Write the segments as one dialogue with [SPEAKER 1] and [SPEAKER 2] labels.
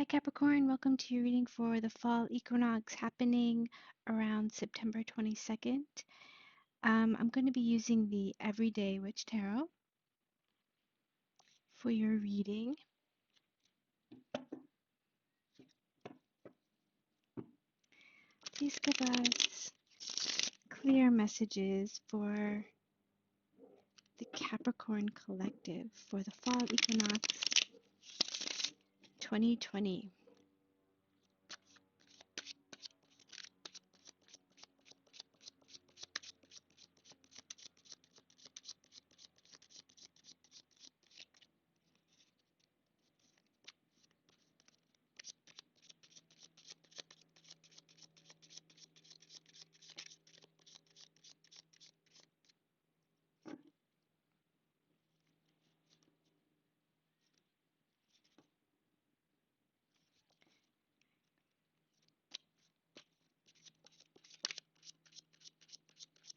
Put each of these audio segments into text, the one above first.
[SPEAKER 1] Hi Capricorn, welcome to your reading for the fall equinox happening around September 22nd. I'm going to be using the Everyday Witch Tarot for your reading. Please give us clear messages for the Capricorn Collective for the fall equinox 2020.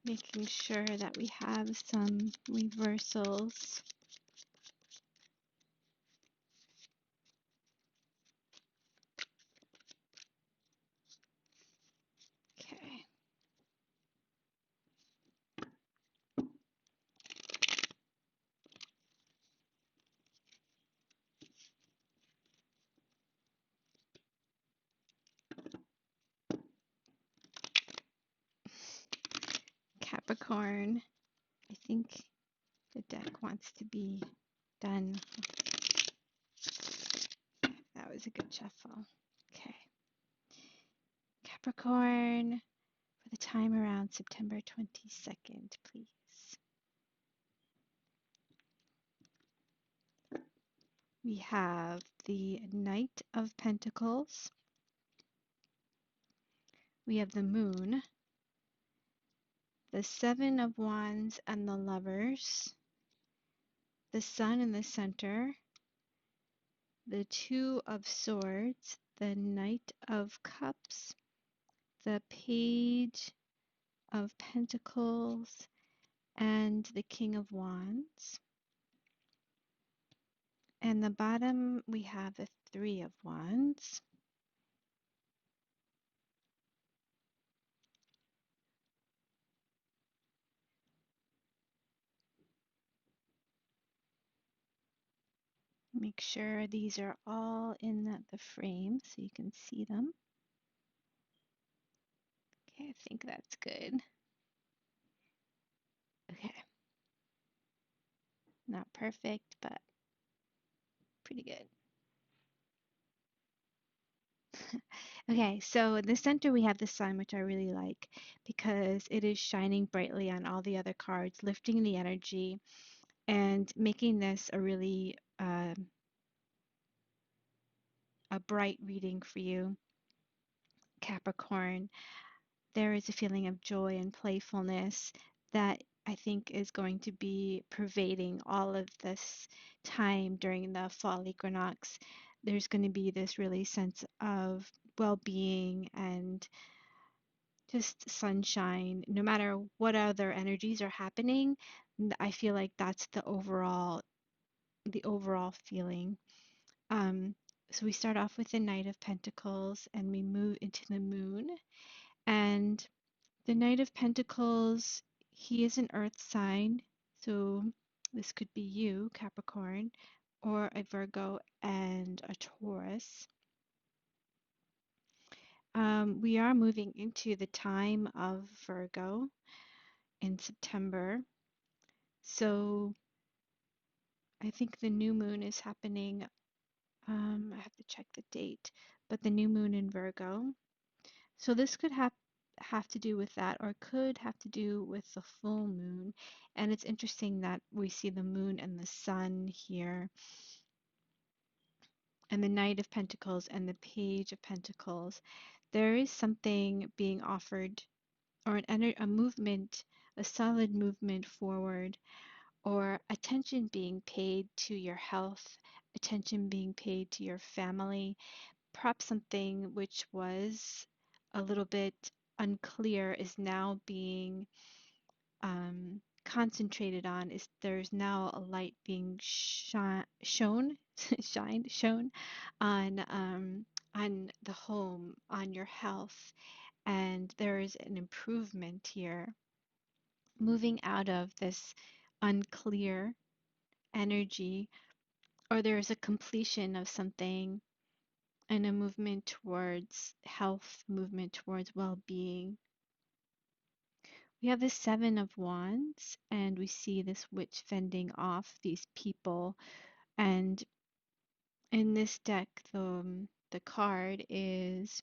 [SPEAKER 1] Making sure that we have some reversals. Okay. Capricorn, I think the deck wants to be done. That was a good shuffle. Okay. Capricorn, for the time around September 22nd, please. We have the Knight of Pentacles. We have the Moon, the Seven of Wands and the Lovers, the Sun in the center, the Two of Swords, the Knight of Cups, the Page of Pentacles, and the King of Wands. And the bottom, we have the Three of Wands. Make sure these are all in the frame so you can see them. Okay, I think that's good. Okay. Not perfect, but pretty good. Okay, so in the center we have the sun, which I really like because it is shining brightly on all the other cards, lifting the energy and making this a really a bright reading for you, Capricorn. There is a feeling of joy and playfulness that I think is going to be pervading all of this time during the fall equinox. There's going to be this really sense of well-being and just sunshine. No matter what other energies are happening, I feel like that's the overall feeling. Um, so we start off with the Knight of Pentacles and we move into the Moon. And the Knight of Pentacles, he is an earth sign, so this could be you, Capricorn, or a Virgo and a Taurus. We are moving into the time of Virgo in September, so I think the new moon is happening. I have to check the date, but the new moon in Virgo. So this could have to do with that, or could have to do with the full moon. And it's interesting that we see the moon and the sun here, and the Knight of Pentacles and the Page of Pentacles. There is something being offered, or a movement, a solid movement forward, or attention being paid to your health, attention being paid to your family. Perhaps something which was a little bit unclear is now being concentrated on is there's now a light being shown, shown on the home, on your health, and there is an improvement here, moving out of this unclear energy, or there's a completion of something and a movement towards health, movement towards well-being. We have the Seven of Wands, and we see this witch fending off these people. And in this deck, the card is,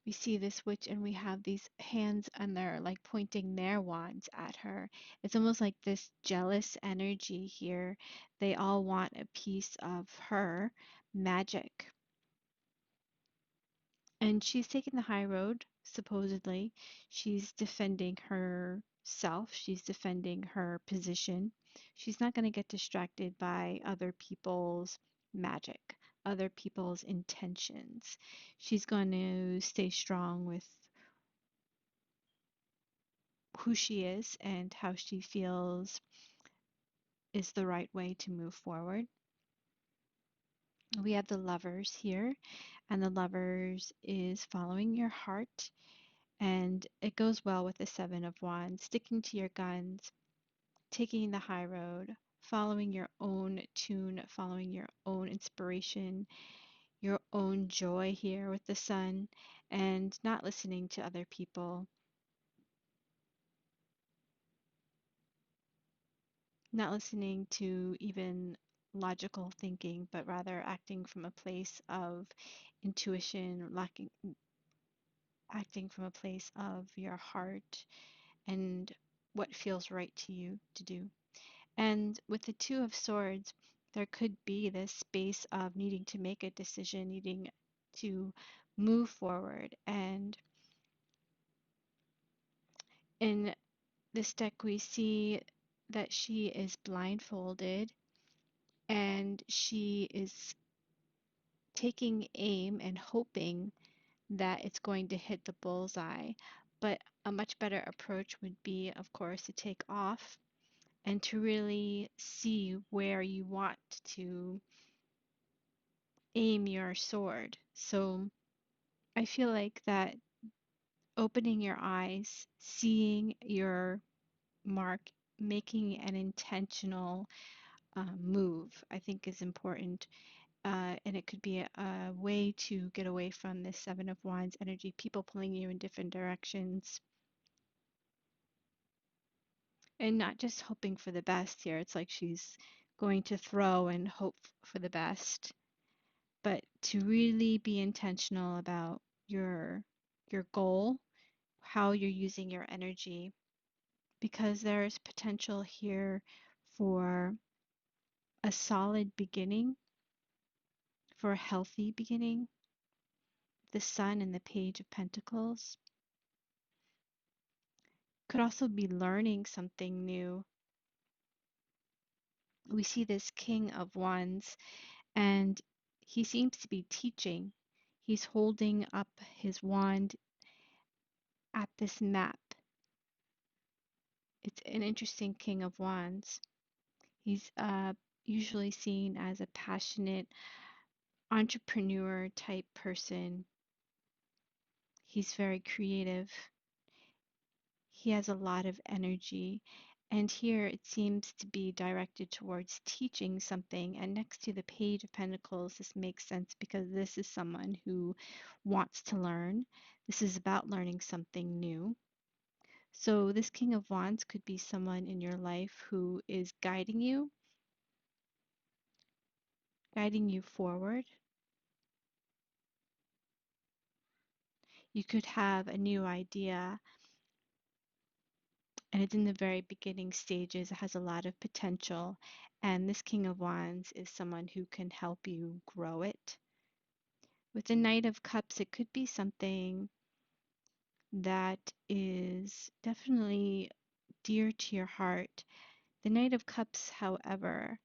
[SPEAKER 1] we see this witch and we have these hands and they're like pointing their wands at her. It's almost like this jealous energy here. They all want a piece of her magic. And she's taking the high road, supposedly. She's defending herself, she's defending her position. She's not going to get distracted by other people's magic, other people's intentions. She's going to stay strong with who she is and how she feels is the right way to move forward. We have the Lovers here, and the Lovers is following your heart. And it goes well with the Seven of Wands, sticking to your guns, taking the high road, following your own tune, following your own inspiration, your own joy here with the Sun, and not listening to other people, not listening to even logical thinking, but rather acting from a place of intuition, acting from a place of your heart and what feels right to you to do. And with the Two of Swords, there could be this space of needing to make a decision, needing to move forward. And in this deck, we see that she is blindfolded and she is taking aim and hoping that it's going to hit the bullseye. But a much better approach would be, of course, to take off and to really see where you want to aim your sword. So I feel like that opening your eyes, seeing your mark, making an intentional move, I think is important. And it could be a way to get away from this Seven of Wands energy, people pulling you in different directions, and not just hoping for the best here. It's like she's going to throw and hope for the best, but to really be intentional about your goal, how you're using your energy, because there's potential here for a solid beginning, for a healthy beginning. The Sun and the Page of Pentacles could also be learning something new. We see this King of Wands, and he seems to be teaching. He's holding up his wand at this map. It's an interesting King of Wands. He's usually seen as a passionate entrepreneur type person. He's very creative. He has a lot of energy. And here it seems to be directed towards teaching something. And next to the Page of Pentacles, this makes sense because this is someone who wants to learn. This is about learning something new. So this King of Wands could be someone in your life who is guiding you forward. You could have a new idea and it's in the very beginning stages. It has a lot of potential. And this King of Wands is someone who can help you grow it. With the Knight of Cups, it could be something that is definitely dear to your heart. The Knight of Cups, however,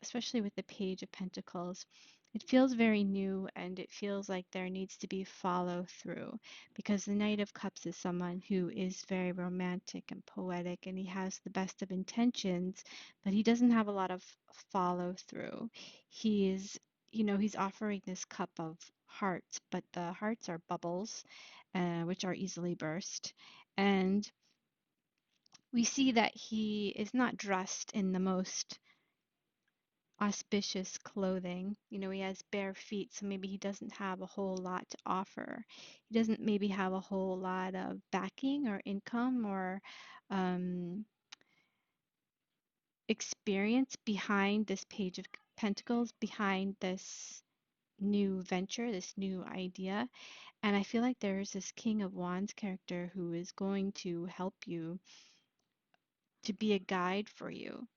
[SPEAKER 1] especially with the Page of Pentacles, It feels very new and it feels like there needs to be follow through because the Knight of Cups is someone who is very romantic and poetic and he has the best of intentions, but he doesn't have a lot of follow through. He is, he's offering this cup of hearts, but the hearts are bubbles, which are easily burst. And we see that he is not dressed in the most auspicious clothing. He has bare feet, so maybe he doesn't have a whole lot to offer. He doesn't maybe have a whole lot of backing or income or um, experience behind this Page of Pentacles, behind this new venture, this new idea. And I feel like there's this King of Wands character who is going to help you, to be a guide for you,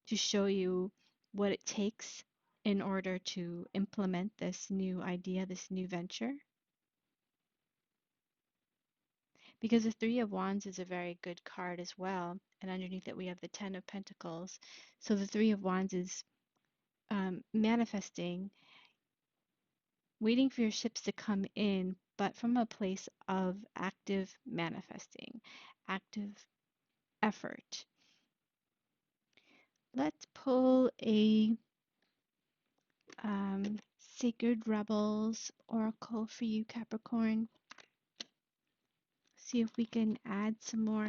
[SPEAKER 1] to show you what it takes in order to implement this new idea, this new venture. Because the Three of Wands is a very good card as well. And underneath it, we have the Ten of Pentacles. So the Three of Wands is manifesting, waiting for your ships to come in, but from a place of active manifesting, active effort. Let's pull a Sacred Rebels Oracle for you, Capricorn. See if we can add some more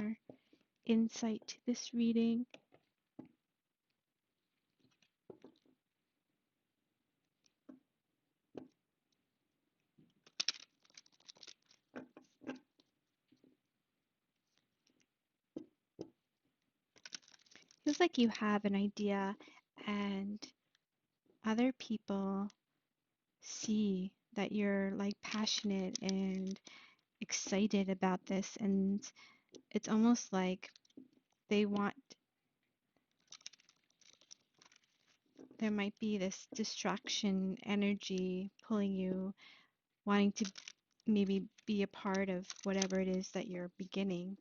[SPEAKER 1] insight to this reading. Feels like you have an idea and other people see that you're like passionate and excited about this, and it's almost like they want, there might be this distraction energy pulling you, wanting to maybe be a part of whatever it is that you're beginning.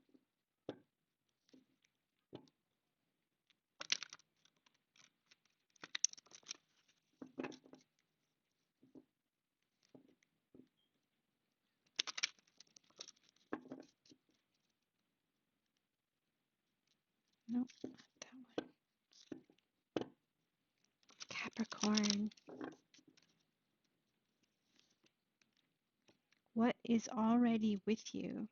[SPEAKER 1] Nope, not that one. Capricorn, what is already with you?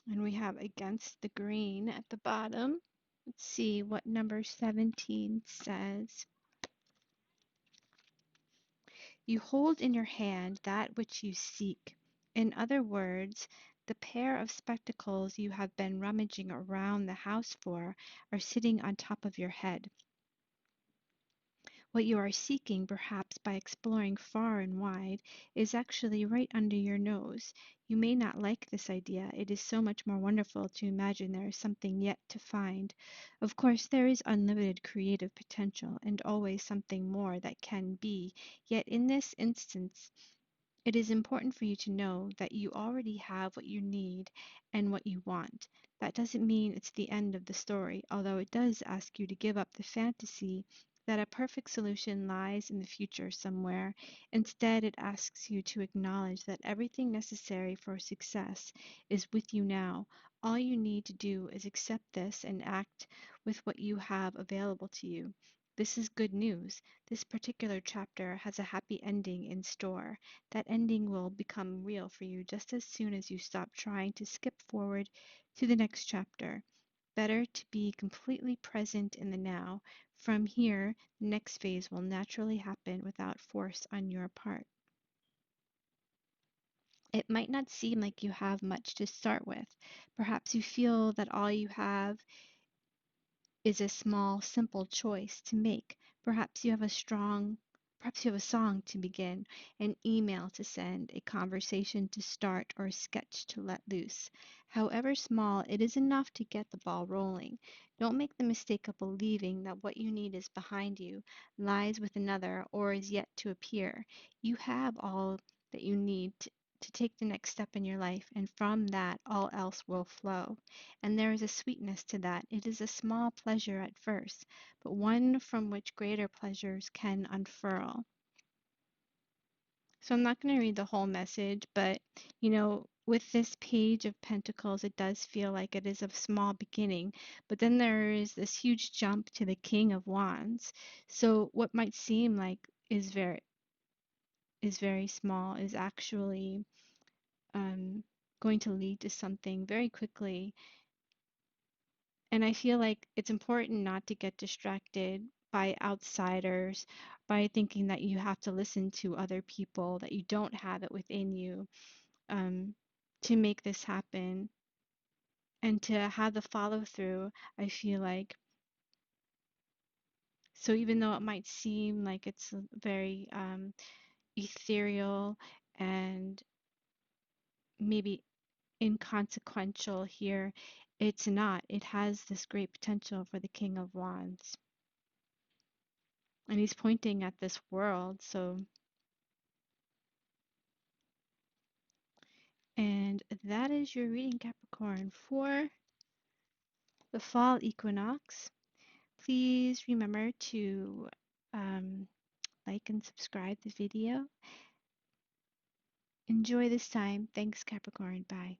[SPEAKER 1] And we have against the green at the bottom. Let's see what number 17 says. You hold in your hand that which you seek. In other words, the pair of spectacles you have been rummaging around the house for are sitting on top of your head. What you are seeking, perhaps by exploring far and wide, is actually right under your nose. You may not like this idea. It is so much more wonderful to imagine there is something yet to find. Of course, there is unlimited creative potential and always something more that can be. Yet in this instance, it is important for you to know that you already have what you need and what you want. That doesn't mean it's the end of the story, although it does ask you to give up the fantasy that a perfect solution lies in the future somewhere. Instead, it asks you to acknowledge that everything necessary for success is with you now. All you need to do is accept this and act with what you have available to you. This is good news. This particular chapter has a happy ending in store. That ending will become real for you just as soon as you stop trying to skip forward to the next chapter. Better to be completely present in the now. From here, the next phase will naturally happen without force on your part. It might not seem like you have much to start with. Perhaps you feel that all you have is a small, simple choice to make. Perhaps you have a song to begin, an email to send, a conversation to start, or a sketch to let loose. However small, it is enough to get the ball rolling. Don't make the mistake of believing that what you need is behind you, lies with another, or is yet to appear. You have all that you need to take the next step in your life, and from that, all else will flow. And there is a sweetness to that. It is a small pleasure at first, but one from which greater pleasures can unfurl. So I'm not going to read the whole message, but with this Page of Pentacles, it does feel like it is a small beginning, but then there is this huge jump to the King of Wands. So what might seem like is very small is actually going to lead to something very quickly. And I feel like it's important not to get distracted by outsiders, by thinking that you have to listen to other people, that you don't have it within you, um, to make this happen. And to have the follow through, I feel like. So even though it might seem like it's very ethereal and maybe inconsequential here, it's not. It has this great potential for the King of Wands. And he's pointing at this world, and that is your reading, Capricorn, for the fall equinox. Please remember to um, like and subscribe the video. Enjoy this time. Thanks, Capricorn. Bye.